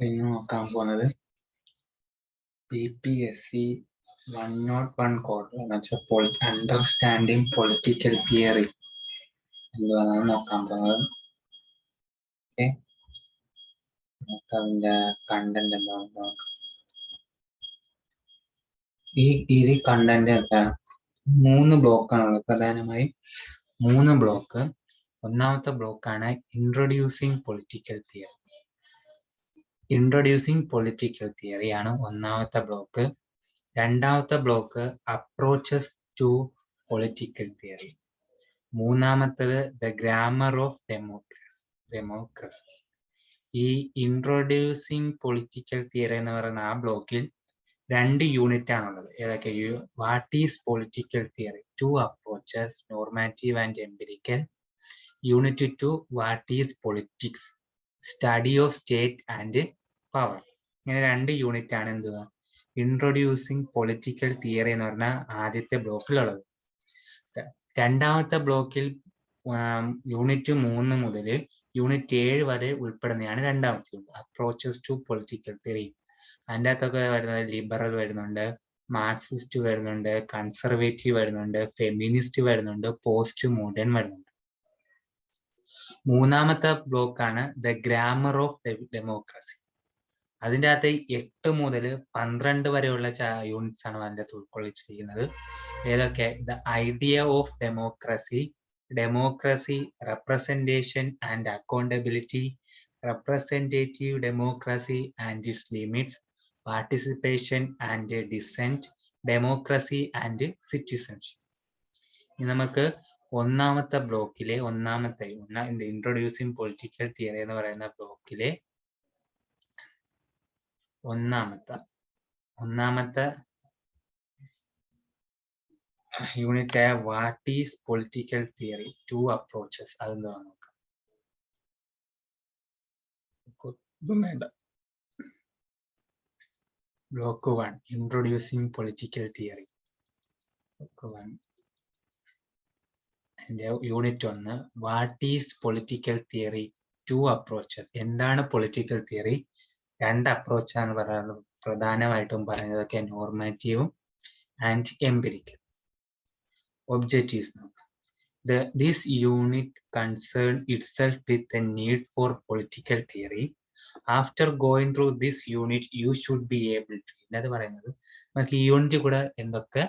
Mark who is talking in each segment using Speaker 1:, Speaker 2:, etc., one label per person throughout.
Speaker 1: ഇന്ന് നോക്കാൻ പോകുന്നത് PPSC 101 കോഡ് എന്ന് വെച്ചാൽ അണ്ടർസ്റ്റാൻഡിങ് പൊളിറ്റിക്കൽ തിയറി എന്തുവാണെന്ന് നോക്കാൻ പോകുന്നത്. ഓക്കെ, നമുക്ക് അതിൻ്റെ കണ്ടന്റ് എന്താണെന്ന് നോക്കാം. ഈ കണ്ടന്റ് എന്താണ്? 3 ബ്ലോക്കാണുള്ളത്, പ്രധാനമായും 3 ബ്ലോക്ക്. ഒന്നാമത്തെ ബ്ലോക്കാണ് introducing political theory. Introducing political theory ആണ് ഒന്നാമത്തെ ബ്ലോക്ക്. രണ്ടാമത്തെ block approaches to political theory. മൂന്നാമത്തത് ദ ഗ്രാമർ ഓഫ് ഡെമോക്രസി. ഈ ഇൻട്രൊഡ്യൂസിങ് പൊളിറ്റിക്കൽ തിയറി എന്ന് പറയുന്ന ആ ബ്ലോക്കിൽ 2 യൂണിറ്റ് ആണുള്ളത്. ഏതൊക്കെ? What is political theory, 2 approaches, normative and empirical. Unit 2 what is politics, study of state and power. ഇങ്ങനെ 2 യൂണിറ്റ് ആണ് എന്തുവാ ഇൻട്രൊഡ്യൂസിങ് പൊളിറ്റിക്കൽ തിയറി എന്ന് പറഞ്ഞ ആദ്യത്തെ ബ്ലോക്കിലുള്ളത്. രണ്ടാമത്തെ ബ്ലോക്കിൽ യൂണിറ്റ് 3 മുതൽ യൂണിറ്റ് 7 വരെ ഉൾപ്പെടുന്നതാണ് രണ്ടാമത്തെ unit, approaches to political theory. അതിൻ്റെ അകത്തൊക്കെ വരുന്നത് ലിബറൽ വരുന്നുണ്ട്, മാർക്സിസ്റ്റ് വരുന്നുണ്ട്, കൺസർവേറ്റീവ് വരുന്നുണ്ട്, ഫെമിനിസ്റ്റ് വരുന്നുണ്ട്, പോസ്റ്റ് മോഡേൺ വരുന്നുണ്ട്. മൂന്നാമത്തെ ബ്ലോക്കാണ് ദ ഗ്രാമർ ഓഫ് ഡെമോക്രസി. അതിൻ്റെ അകത്ത് 8 മുതൽ 12 വരെയുള്ള യൂണിറ്റ്സ് ആണ് അതിൻ്റെ അകത്ത് ഉൾക്കൊള്ളിച്ചിരിക്കുന്നത്. ഏതൊക്കെ? The idea of democracy, democracy, representation and accountability, representative democracy and it's limits, participation and descent, democracy and citizenship. ഇനി നമുക്ക് ഒന്നാമത്തെ ബ്ലോക്കിലെ ഇൻട്രൊഡ്യൂസിങ് പൊളിറ്റിക്കൽ തിയറി എന്ന് പറയുന്ന ബ്ലോക്കിലെ ഒന്നാമത്തെ യൂണിറ്റ് ആയ what is political theory, 2 approaches, അതെന്താ നോക്കാം. Block 1 introducing political theory. Block 1 unit 1 what is political theory, 2 approaches. എന്താണ് പൊളിറ്റിക്കൽ തിയറി? 2 അപ്രോച്ചാണ് പറയുന്നത്. പ്രധാനമായിട്ടും പറയുന്നതൊക്കെ നോർമാറ്റീവും and empirical. Objectives. This unit concerned itself with the need for political theory. After going through this unit, you should be able to. എന്നത് പറയുന്നത് നമുക്ക് ഈ യൂണിറ്റ് കൂടെ എന്തൊക്കെ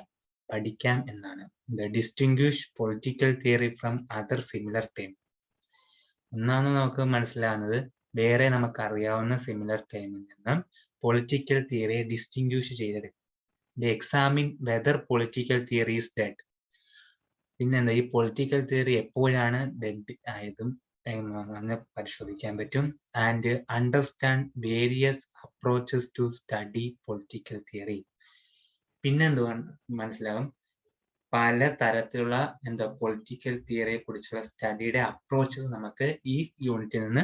Speaker 1: പഠിക്കാം എന്നാണ്. Distinguish political theory from other similar terms. ഒന്നാമത് നമുക്ക് മനസ്സിലാവുന്നത് വേറെ നമുക്ക് അറിയാവുന്ന സിമിലർ ടേമിൽ നിന്ന് പൊളിറ്റിക്കൽ തിയറിയെ ഡിസ്റ്റിങ്ക്വിഷ് ചെയ്തെടുക്കും. Examine whether political theory is dead. പിന്നെന്താ, ഈ പൊളിറ്റിക്കൽ തിയറി എപ്പോഴാണ് ഡെഡ് ആയതും പരിശോധിക്കാൻ പറ്റും. And understand various approaches to study political theory. പിന്നെന്തുവാണ് മനസ്സിലാവും, പല തരത്തിലുള്ള പൊളിറ്റിക്കൽ തിയറിയെ കുറിച്ചുള്ള സ്റ്റഡിയുടെ അപ്രോച്ചസ് നമുക്ക് ഈ യൂണിറ്റിൽ നിന്ന്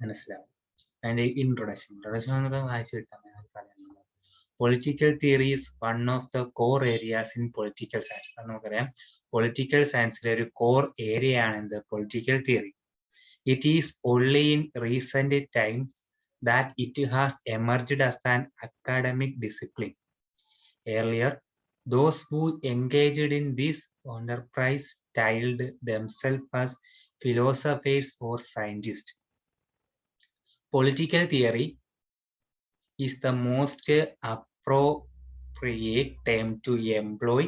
Speaker 1: മനസ്സിലാവും. അതിന്റെ ഇൻട്രൊഡക്ഷൻ എന്നൊക്കെ വായിച്ചു കിട്ടാൻ പറയുന്നത്. Political theory is one of the core areas in political science. അത് നമുക്കറിയാം, പൊളിറ്റിക്കൽ സയൻസിലെ ഒരു കോർ ഏരിയ ആണ് political theory. It is only in recent times that it has emerged as an academic discipline. Earlier those who engaged in this enterprise styled themselves as philosophers or scientists. Political theory is the most appropriate term to employ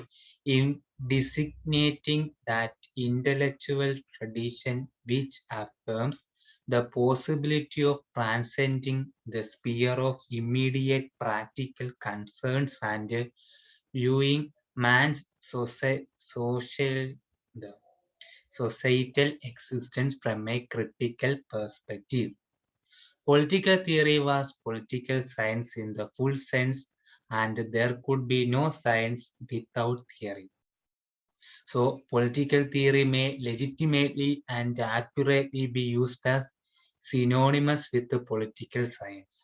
Speaker 1: in designating that intellectual tradition which affirms the possibility of transcending the sphere of immediate practical concerns and viewing man's societal existence from a critical perspective. Political theory was political science in the full sense, and there could be no science without theory. So, political theory may legitimately and accurately be used as synonymous with the political science.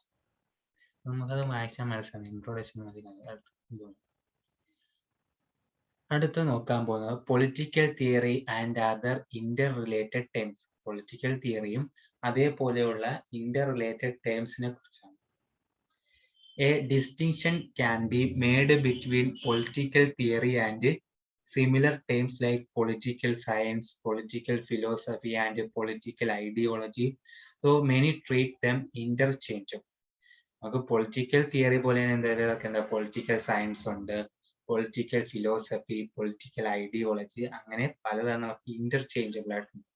Speaker 1: അടുത്ത് നോക്കാൻ പോകുന്നത് political theory and other inter related terms. Political തിയറിയും അതേപോലെയുള്ള inter related ടേംസിനെ കുറിച്ചാണ്. A distinction can be made between political theory and similar terms like political science, political philosophy, and political ideology. So many treat them interchangeable. നമുക്ക് political theory പോലെ തന്നെ എന്തെങ്കിലുമൊക്കെ ഉണ്ട്, political science ഉണ്ട്, political philosophy, political ideology, അങ്ങനെ പലതാണ് നമുക്ക് interchangeable ആയിട്ടുണ്ട്.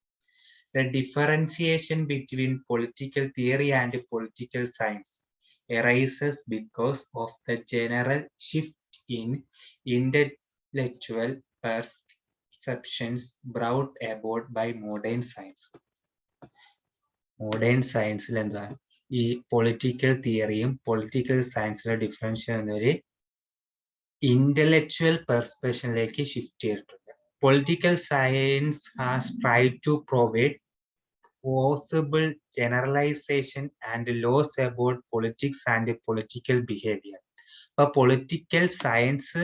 Speaker 1: The differentiation between political theory and political science arises because of the general shift in intellectual perceptions brought about by modern science. Modern സയൻസിൽ എന്താ ഈ പൊളിറ്റിക്കൽ തിയറിയും political സയൻസിലെ ഡിഫറൻഷ്യൽ എന്നൊരു ഇന്റലക്ച്വൽ പെർസ്പെക്ഷനിലേക്ക് ഷിഫ്റ്റ് ചെയ്തിട്ടുണ്ട്. Political science has try to provide possible generalization and laws about politics and political behavior. അപ്പൊ political science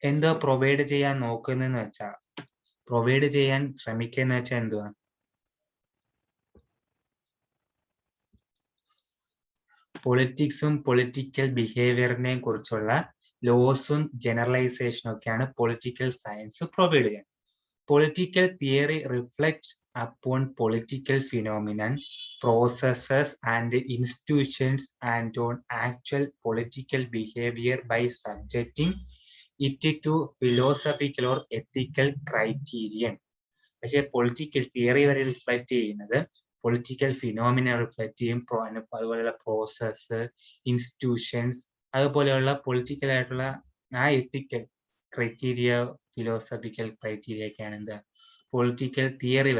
Speaker 1: എന്താ പ്രൊവൈഡ് ചെയ്യാൻ നോക്കുന്നതെന്ന് വെച്ചാൽ, പ്രൊവൈഡ് ചെയ്യാൻ ശ്രമിക്കുന്ന വെച്ചാൽ എന്തുവാ, പൊളിറ്റിക്സും പൊളിറ്റിക്കൽ ബിഹേവിയറിനെ കുറിച്ചുള്ള ലോസും ജനറലൈസേഷനും ഒക്കെയാണ് പൊളിറ്റിക്കൽ സയൻസ് പ്രൊവൈഡ് ചെയ്യുന്നത്. Political theory reflects upon political phenomenon, processes, and institutions and on actual political behavior by subjecting it to philosophical or ethical criterion. പക്ഷേ പൊളിറ്റിക്കൽ തിയറി വരെ റിഫ്ലക്ട് ചെയ്യുന്നത് പൊളിറ്റിക്കൽ ഫിനോമിന റിഫ്ലക്ട് ചെയ്യും, അതുപോലെയുള്ള process, institutions, അതുപോലെയുള്ള political ആയിട്ടുള്ള ആ എത്തിക്കൽ criteria, philosophical criteria ഒക്കെയാണ് എന്താ പൊളിറ്റിക്കൽ തിയറി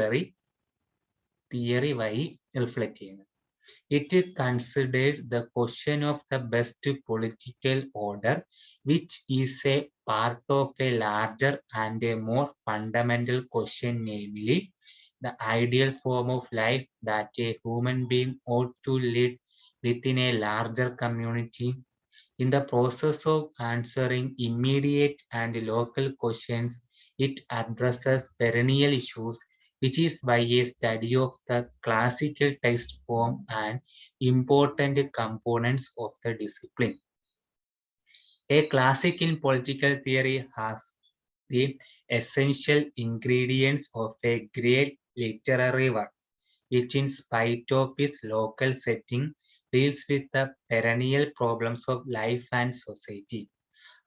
Speaker 1: വഴി റിഫ്ലക്ട് ചെയ്യുന്നത്. It considered the question of the best political order which is a part of a larger and a more fundamental question, namely the ideal form of life that a human being ought to lead within a larger community. In the process of answering immediate and local questions, it addresses perennial issues, which is why a study of the classical text form and important components of the discipline. A classic in political theory has the essential ingredients of a great literary work, which in spite of its local setting deals with the perennial problems of life and society.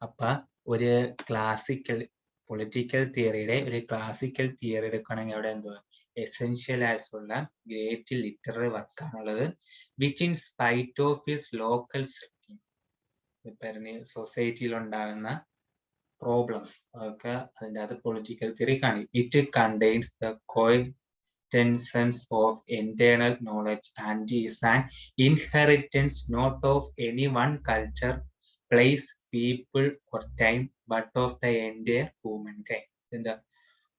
Speaker 1: അപ്പൊ ഒരു classical political തിയറിയുടെ ഒരു classical theory എടുക്കുകയാണെങ്കിൽ അവിടെ എന്തുവാ essential ആയിട്ടുള്ള great literary വർക്കാണുള്ളത്, which in spite of his local setting, perennial സൊസൈറ്റിയിൽ ഉണ്ടാകുന്ന പ്രോബ്ലംസ് അതൊക്കെ അതിൻ്റെ അത് പൊളിറ്റിക്കൽ തിയറി കാണിക്കും. It contains the coexistence of internal knowledge and is an inheritance not of any one culture, place, people or time, but of the entire humankind. എന്താ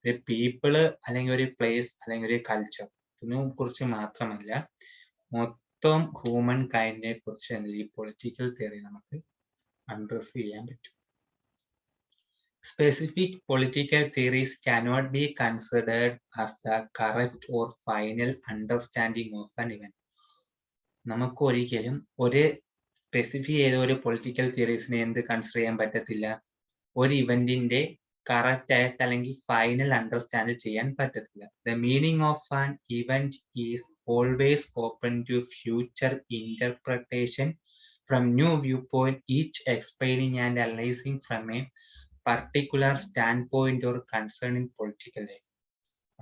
Speaker 1: ഒരു people അല്ലെങ്കിൽ ഒരു പ്ലേസ് അല്ലെങ്കിൽ ഒരു കൾച്ചർ ഇതിനെ കുറിച്ച് മാത്രമല്ല മൊത്തം ഹ്യൂമൻ കൈൻഡിനെ കുറിച്ച് ഈ പൊളിറ്റിക്കൽ തിയറി നമുക്ക് അഡ്രസ് ചെയ്യാൻ പറ്റും. Specific political theories cannot be considered as the correct or final understanding of an event. നമുക്ക് ഒരിക്കലും ഒരു സ്പെസിഫൈ ചെയ്ത ഒരു പൊളിറ്റിക്കൽ തിയറീസിനെ എന്ത് കൺസിഡർ ചെയ്യാൻ പറ്റത്തില്ല, ഒരു ഇവന്റിന്റെ കറക്റ്റ് ആയിട്ട് അല്ലെങ്കിൽ ഫൈനൽ അണ്ടർസ്റ്റാൻഡ് ചെയ്യാൻ പറ്റത്തില്ല. The meaning of an event is always open to future interpretation from new viewpoint, each explaining and analyzing from a particular standpoint or concern in political life.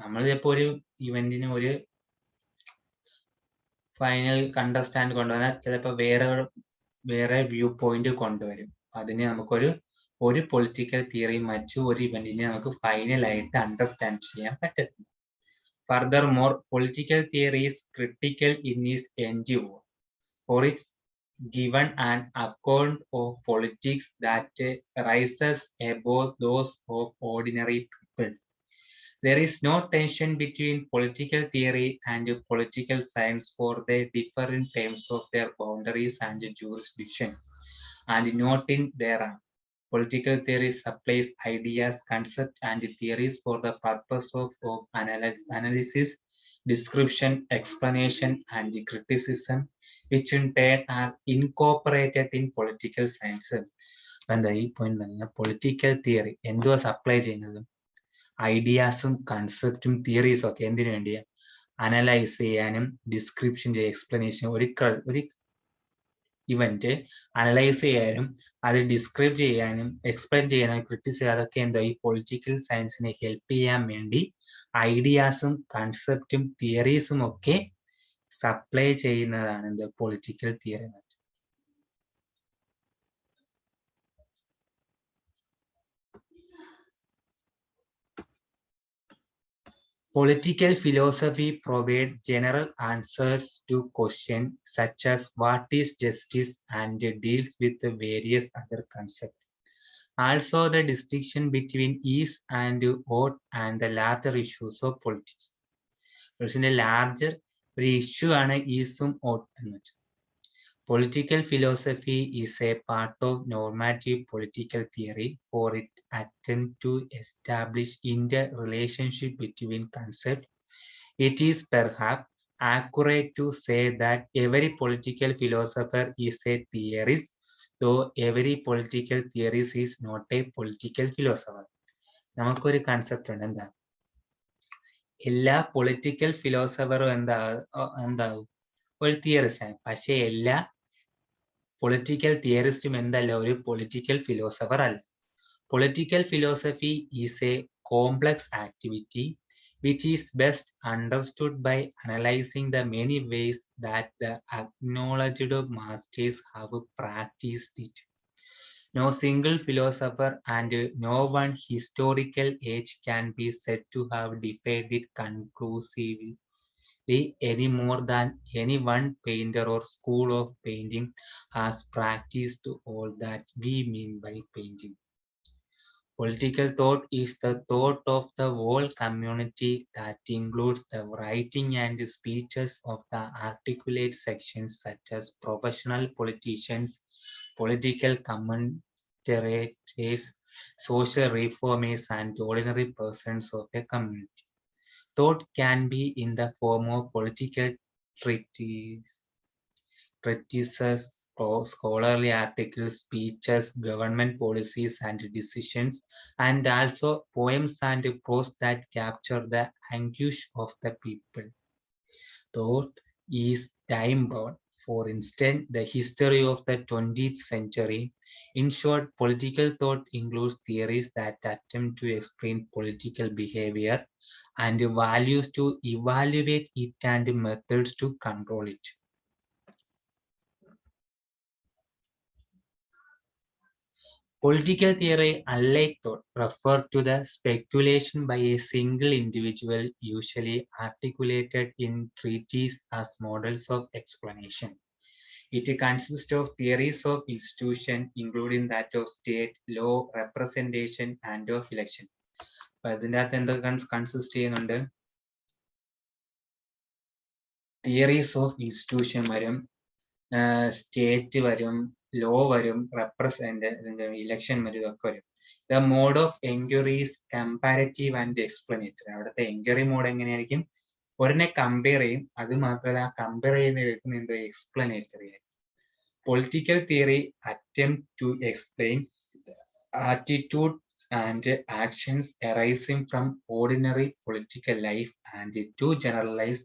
Speaker 1: നമ്മൾ ചിലപ്പോൾ ഒരു ഇവന്റിന് ഒരു ഫൈനൽ അണ്ടർസ്റ്റാൻഡ് കൊണ്ടുവന്നാൽ ചിലപ്പോൾ വേറെ view point കൊണ്ടുവരും. അതിന് നമുക്കൊരു പൊളിറ്റിക്കൽ തിയറി വെച്ച് ഒരു ഇവന്റിനെ നമുക്ക് ഫൈനൽ ആയിട്ട് അണ്ടർസ്റ്റാൻഡ് ചെയ്യാൻ പറ്റത്തില്ല. Furthermore, political theory is critical in its endeavor, for it's given an account of politics that rises above those of ordinary people. There is no tension between political theory and political science, for they differ in terms of their boundaries and jurisdiction, and not in their own. Political theory supplies ideas, concepts, and theories for the purpose of analysis, description, explanation, and criticism. which in turn are incorporated in political science. എന്താ ഈ point തന്നെ political theory എന്തുവാ supply ചെയ്യുന്നത്? ഐഡിയാസും കൺസെപ്റ്റും തിയറീസും ഒക്കെ എന്തിനു വേണ്ടിയാ? Analyse ചെയ്യാനും description ചെയ്യാൻ എക്സ്പ്ലനേഷൻ ഒരു ഇവന്റ് അനലൈസ് ചെയ്യാനും അത് ഡിസ്ക്രൈബ് ചെയ്യാനും എക്സ്പ്ലെയിൻ ചെയ്യാനും ക്രിട്ടിക്സ് ചെയ്യാൻ അതൊക്കെ എന്താ ഈ പൊളിറ്റിക്കൽ സയൻസിനെ ഹെൽപ്പ് ചെയ്യാൻ വേണ്ടി ഐഡിയാസും കൺസെപ്റ്റും തിയറീസും ഒക്കെ സപ്ലൈ ചെയ്യുന്നതാണ് എന്ത് political theory. Political philosophy provides general answers to questions such as what is justice and deals with the various other concepts. Also, the distinction between is and ought and the latter issues of politics. ഇതിന്റെ larger ഒരു issue ആണ് ഈസും ought എന്ന് വെച്ചാൽ. Political philosophy is a part of normative political theory, for it attempts to establish interrelationship between concepts. It is perhaps accurate to say that every political philosopher is a theorist, though every political theorist is not a political philosopher. നമുക്കൊരു concept ഉണ്ട്, എന്താ? എല്ലാ political ഫിലോസഫറും എന്താകും? ഒരു theorist ആണ്. പക്ഷെ എല്ലാ political തിയറിസ്റ്റും എന്തല്ല? ഒരു പൊളിറ്റിക്കൽ ഫിലോസഫർ അല്ല. Political philosophy is A complex activity which is best understood by analyzing the many ways that the acknowledged masters have practiced it. No single philosopher and no one historical age can be said to have defined it conclusively any more than any one painter or school of painting has practiced all that we mean by painting. Political thought is the thought of the whole community that includes the writing and speeches of the articulate sections such as professional politicians, political commentators, social reformers, and ordinary persons of a community. Thought can be in the form of political treatises, scholarly articles, speeches, government policies and decisions, and also poems and prose that capture the anguish of the people. Thought is time-bound. For instance, the history of the 20th century. In short, political thought includes theories that attempt to explain political behavior and values to evaluate it and methods to control it. Political theory, unlike thought, refers to the speculation by a single individual, usually articulated in treatises as models of explanation. It consists of theories of institution, including that of state, law, representation, and of election. അപ്പൊ ഇതിൻ്റെ അകത്ത് എന്തൊക്കെ consist ചെയ്യുന്നുണ്ട്? Theories of institution വരും, state വരും, law വരും, election വരും, ഇതൊക്കെ വരും. The mode of enquiries comparative and explanatory. അവിടുത്തെ എൻക്വയറി മോഡ് എങ്ങനെയായിരിക്കും? ഒരെണ്ണെ കമ്പയർ ചെയ്യും, അത് മാത്രമല്ല ആ കമ്പയർ ചെയ്യുന്ന എടുക്കുന്ന എന്തോ എക്സ്പ്ലനേറ്ററി ആയിരിക്കും. Political theory attempt to explain attitudes and actions arising from ordinary political life and to generalize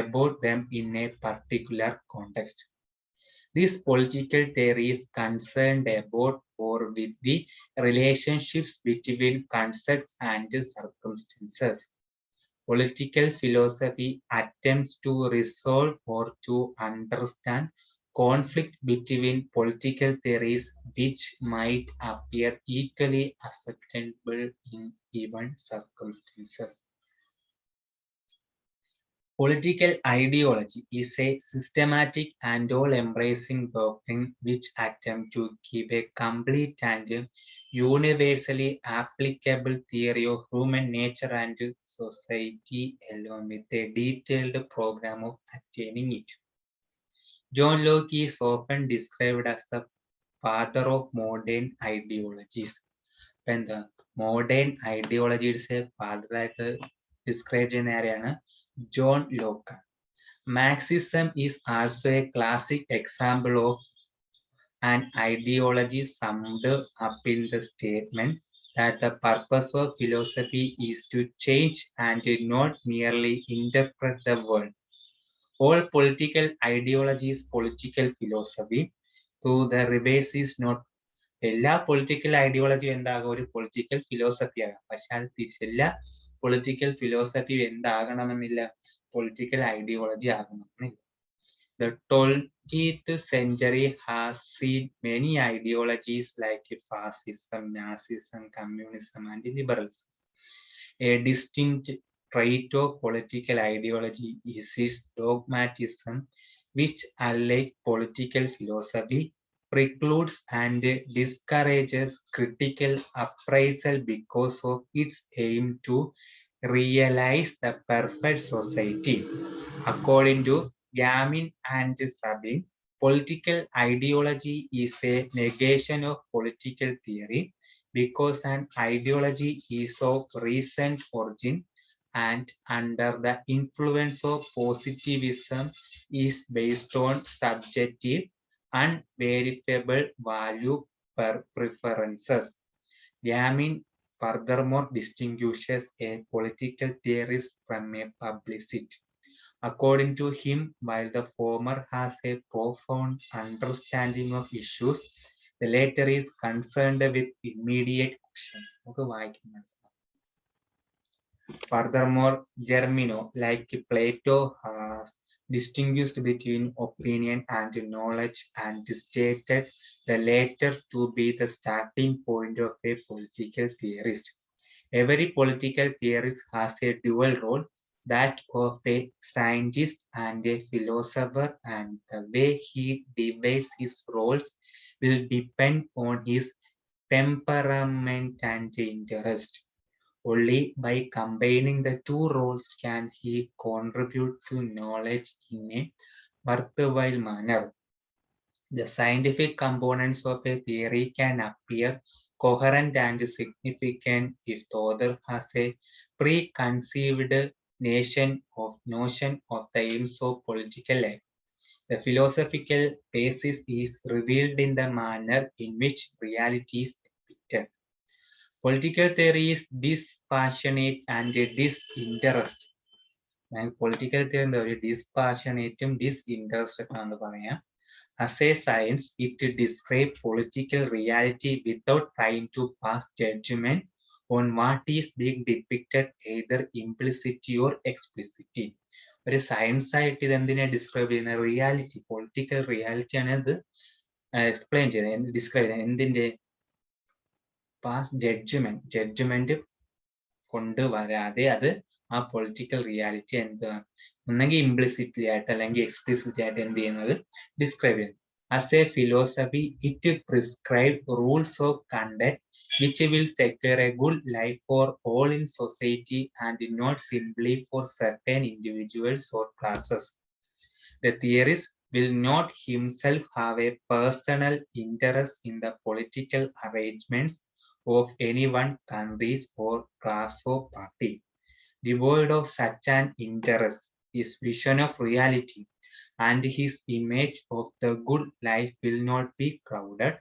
Speaker 1: about them in a particular context. This political theory is concerned about or with the relationships between concepts and circumstances. Political philosophy attempts to resolve or to understand conflict between political theories which might appear equally acceptable in even circumstances. Political ideology is a systematic and all-embracing doctrine which attempts to give a complete and universally applicable theory of human nature and society, along with a detailed program of attaining it. John Locke is often described as the father of modern ideologies. എന്താ modern ideologies ഫാദറായിട്ട് describe ചെയ്യുന്ന ആരെയാണ്? John Locke. Marxism is also a classic example of an ideology summed up in the statement that the purpose of philosophy is to change and not merely interpret the world. All political ideology is political philosophy. Through the reverse is not. എല്ലാ political ഐഡിയോളജിയും എന്താകും, ഒരു political philosophy ആകാം. പക്ഷെ അത് തിരിച്ചല്ല, political philosophy എന്താകണമെന്നില്ല, political ideology ആകണമെന്നില്ല. The 20th century has seen many ideologies like fascism, Nazism, communism, and liberalism. A distinct trait of political ideology is its dogmatism, which, unlike political philosophy, precludes and discourages critical appraisal because of its aim to realize the perfect society. According to Gamin and Sabin, political ideology is a negation of political theory because an ideology is of recent origin and under the influence of positivism is based on subjective, unverifiable value preferences. Gamin furthermore distinguishes a political theorist from a publicist. According to him, while the former has a profound understanding of issues, the latter is concerned with immediate action. Furthermore, Germino, like Plato, has distinguished between opinion and knowledge and stated the latter to be the starting point of a political theorist. Every political theorist has a dual role, that of a scientist and a philosopher, and the way he divides his roles will depend on his temperament and interest. Only by combining the two roles can he contribute to knowledge in a worthwhile manner. The scientific components of a theory can appear coherent and significant if the author has a preconceived notion of the aims of political life. The philosophical basis is revealed in the manner in which reality is depicted. Political theory is dispassionate and disinterested. Political theory dispassionate disinterested ആണെന്ന് പറയാം. As a science, it describes political reality without trying to pass judgment on what is being depicted either implicitly or explicitly. ഒരു science ആയിട്ട് ഇത് എന്തിനെ describe ചെയ്യുന്ന, reality, political reality ആണ് ഇത് explain ചെയ്യുന്നത്, ഡിസ്ക്രൈബ് ചെയ്യുന്നത്. എന്തിന്റെ? പാസ് ജഡ്ജ്മെന്റ് കൊണ്ടുവരാതെ അത് ആ പൊളിറ്റിക്കൽ റിയാലിറ്റി എന്താണ്, ഒന്നെങ്കിൽ ഇംപ്ലിസിറ്റ്ലി ആയിട്ട് അല്ലെങ്കിൽ എക്സ്പ്ലിസിറ്റ്ലി ആയിട്ട് എന്ത് ചെയ്യുന്നത്, ഡിസ്ക്രൈബ് ചെയ്യുന്നത്. As a philosophy, it prescribes rules of conduct which will secure a good life for all in society and not simply for certain individuals or classes. The theorist will not himself have a personal interest in the political arrangements of any one country or class or party. Devoid of such an interest, his vision of reality and his image of the good life will not be crowded,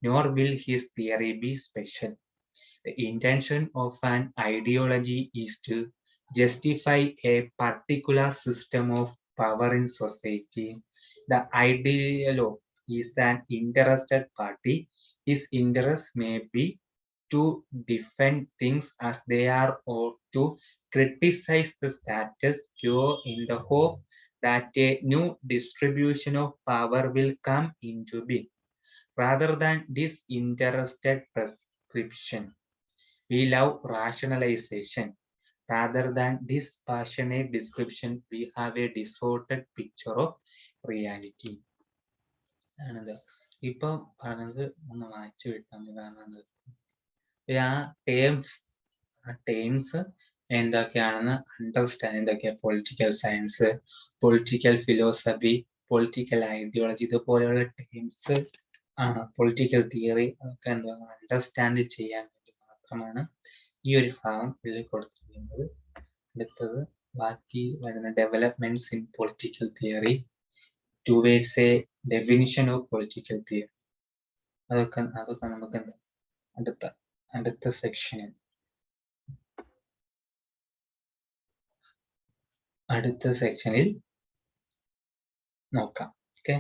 Speaker 1: nor will his theory be special. The intention of an ideology is to justify a particular system of power in society. The ideologue is an interested party. His interest may be to defend things as they are or to criticize the status quo in the hope that a new distribution of power will come into being. Rather than disinterested prescription, we love rationalization. Rather than dispassionate description, we have a distorted picture of reality. ആണത് ഇപ്പം പറഞ്ഞത് ഒന്ന് വായിച്ചു വിട്ടാൽ ഇതാണ് ആ terms എന്തൊക്കെയാണെന്ന് understand, എന്തൊക്കെയാ political science, political philosophy, political ideology, ഇതുപോലെയുള്ള ടേംസ്, പൊളിറ്റിക്കൽ തിയറി ഒക്കെ എന്താ അണ്ടർസ്റ്റാൻഡ് ചെയ്യാൻ വേണ്ടി മാത്രമാണ് ഈ ഒരു ഭാഗം ഇതിൽ കൊടുത്തിരിക്കുന്നത്. അടുത്തത് ബാക്കി വരുന്ന developments in political theory towards A definition of political theory. അതൊക്കെ നമുക്ക് അടുത്ത സെക്ഷനിൽ നോക്കാം. ഓക്കെ.